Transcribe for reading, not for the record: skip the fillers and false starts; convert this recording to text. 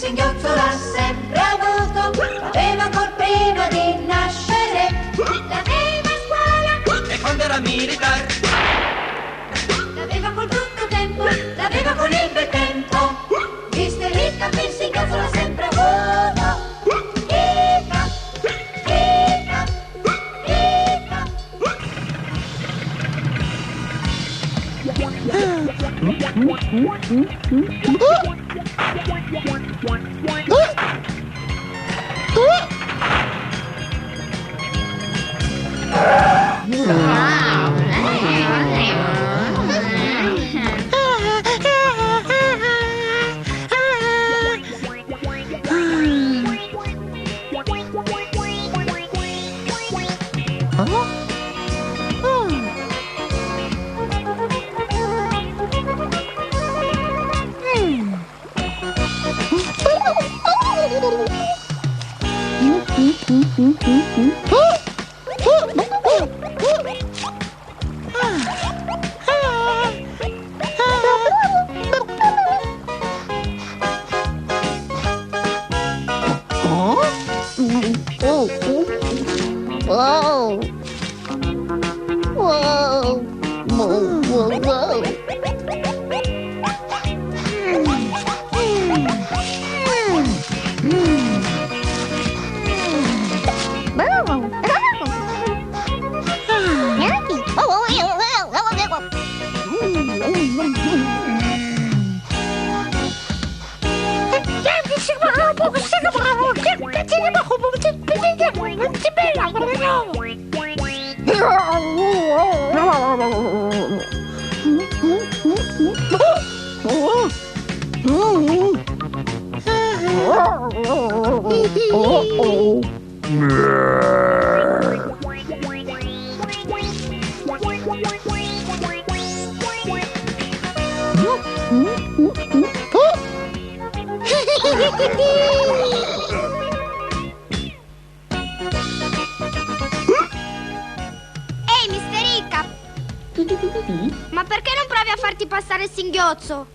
singhiozzo l'ha sempre avuto, l'aveva ancor prima di nascere, l'aveva a scuola e quando era militare, l'aveva col brutto tempo, l'aveva con il bel tempo. Mister Hiccup il singhiozzo l'ha sempre avuto. Hiccup, Hiccup, Hiccup. Ehi, Mister Hiccup! Ma perché non provi a farti passare il singhiozzo?